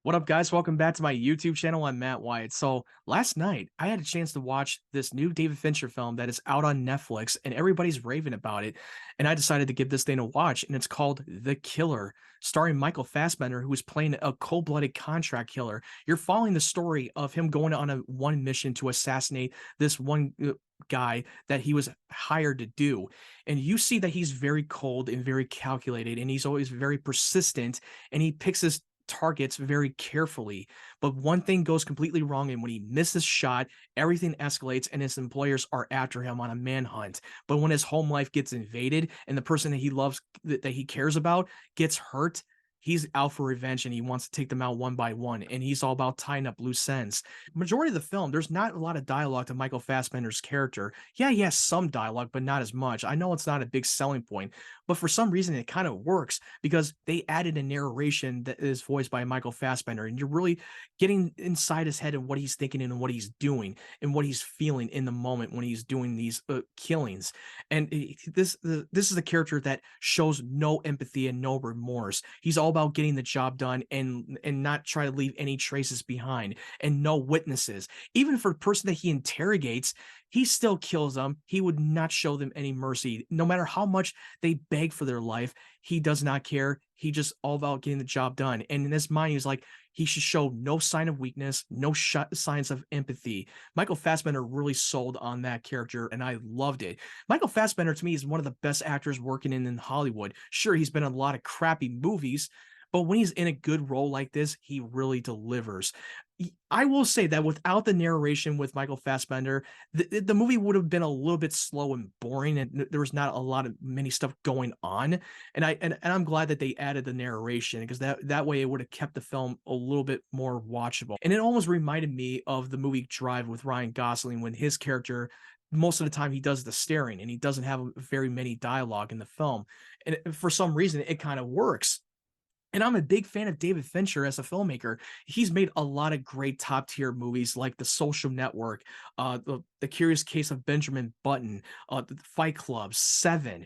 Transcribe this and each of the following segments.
What up, guys? Welcome back to my YouTube channel. I'm Matt Wyatt. So last night, I had a chance to watch this new David Fincher film that is out on Netflix, and everybody's raving about it. And I decided to give this thing a watch, and it's called The Killer, starring Michael Fassbender, who is playing a cold-blooded contract killer. You're following the story of him going on a one mission to assassinate this one guy that he was hired to do. And you see that he's very cold and very calculated, and he's always very persistent, and he picks his targets very carefully. But one thing goes completely wrong, and when he misses shot, everything escalates, and his employers are after him on a manhunt. But when his home life gets invaded and the person that he loves, that he cares about, gets hurt, he's out for revenge and he wants to take them out one by one, and he's all about tying up loose ends. Majority of the film, there's not a lot of dialogue to Michael Fassbender's character. Yeah, he has some dialogue, but not as much. I know it's not a big selling point, but for some reason it kind of works because they added a narration that is voiced by Michael Fassbender, and you're really getting inside his head and what he's thinking and what he's doing and what he's feeling in the moment when he's doing these killings. And this is a character that shows no empathy and no remorse. He's all about getting the job done and not try to leave any traces behind, and no witnesses. Even for the person that he interrogates, he still kills them. He would not show them any mercy. No matter how much they beg for their life, he does not care. He just all about getting the job done. And in his mind, he's like, he should show no sign of weakness, no signs of empathy. Michael Fassbender really sold on that character, and I loved it. Michael Fassbender, to me, is one of the best actors working in Hollywood. Sure, he's been in a lot of crappy movies, but when he's in a good role like this, he really delivers. I will say that without the narration with Michael Fassbender, the movie would have been a little bit slow and boring, and there was not a lot of many stuff going on. And I'm glad that they added the narration, because that way it would have kept the film a little bit more watchable. And it almost reminded me of the movie Drive with Ryan Gosling, when his character, most of the time, he does the staring and he doesn't have very many dialogue in the film. And for some reason, it kind of works. And I'm a big fan of David Fincher as a filmmaker. He's made a lot of great top tier movies like The Social Network, the Curious Case of Benjamin Button, the Fight Club, Seven,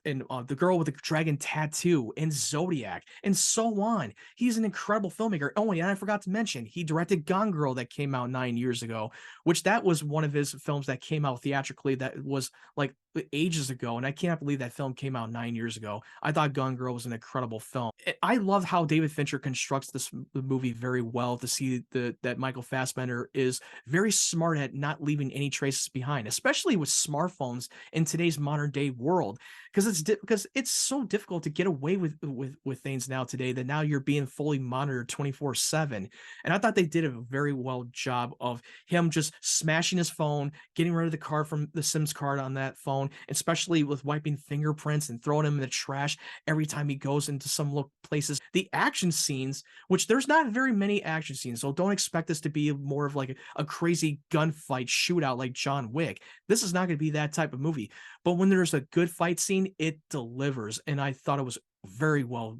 and The Girl with the Dragon Tattoo, and Zodiac, and so on. He's an incredible filmmaker. Oh, and I forgot to mention, he directed Gone Girl that came out 9 years ago, which that was one of his films that came out theatrically that was like ages ago, and I cannot believe that film came out 9 years ago. I thought Gone Girl was an incredible film. I love how David Fincher constructs this movie very well, to see that Michael Fassbender is very smart at not leaving any traces behind, especially with smartphones in today's modern day world, because it's so difficult to get away with things now today, that now you're being fully monitored 24/7. And I thought they did a very well job of him just smashing his phone, getting rid of the card from the Sims card on that phone, especially with wiping fingerprints and throwing them in the trash every time he goes into some look places. The action scenes, which there's not very many action scenes, so don't expect this to be more of like a crazy gunfight shootout like John Wick. This is not going to be that type of movie. But when there's a good fight scene, it delivers, and I thought it was very well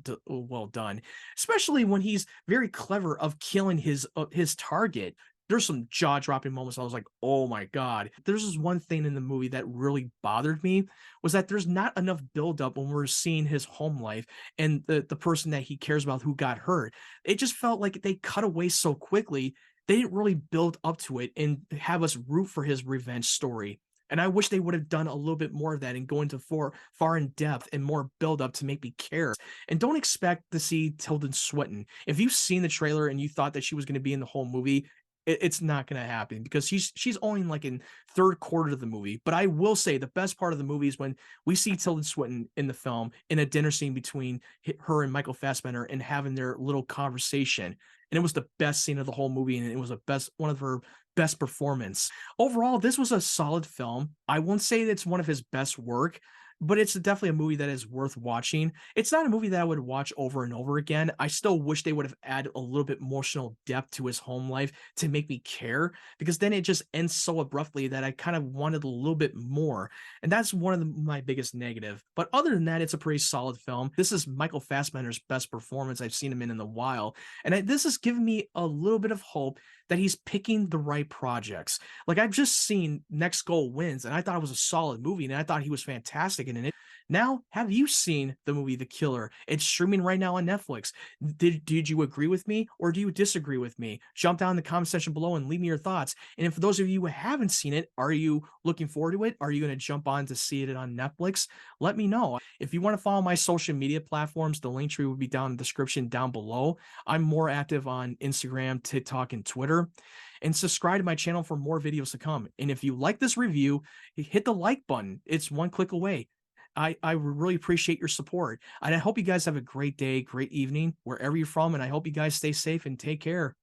done, especially when he's very clever of killing his target. There's some jaw-dropping moments. I was like, oh my God. There's this one thing in the movie that really bothered me, was that there's not enough buildup when we're seeing his home life and the person that he cares about who got hurt. It just felt like they cut away so quickly. They didn't really build up to it and have us root for his revenge story. And I wish they would have done a little bit more of that and go into far in depth and more build up to make me care. And don't expect to see Tilda Swinton. If you've seen the trailer and you thought that she was going to be in the whole movie, it's not going to happen, because she's only like in third quarter of the movie. But I will say the best part of the movie is when we see Tilda Swinton in the film in a dinner scene between her and Michael Fassbender, and having their little conversation. And it was the best scene of the whole movie, and it was one of her best performance. Overall, this was a solid film. I won't say that it's one of his best work, but it's definitely a movie that is worth watching. It's not a movie that I would watch over and over again. I still wish they would have added a little bit emotional depth to his home life to make me care, because then it just ends so abruptly that I kind of wanted a little bit more. And that's one of my biggest negative. But other than that, it's a pretty solid film. This is Michael Fassbender's best performance I've seen him in a while. And this has given me a little bit of hope that he's picking the right projects. Like, I've just seen Next Goal Wins, and I thought it was a solid movie, and I thought he was fantastic in it. Now, have you seen the movie The Killer? It's streaming right now on Netflix. Did you agree with me or do you disagree with me? Jump down in the comment section below and leave me your thoughts. And if for those of you who haven't seen it, are you looking forward to it? Are you going to jump on to see it on Netflix? Let me know. If you want to follow my social media platforms, the link tree will be down in the description down below. I'm more active on Instagram, TikTok, and Twitter. And subscribe to my channel for more videos to come. And if you like this review, hit the like button. It's one click away. I really appreciate your support. And I hope you guys have a great day, great evening, wherever you're from. And I hope you guys stay safe and take care.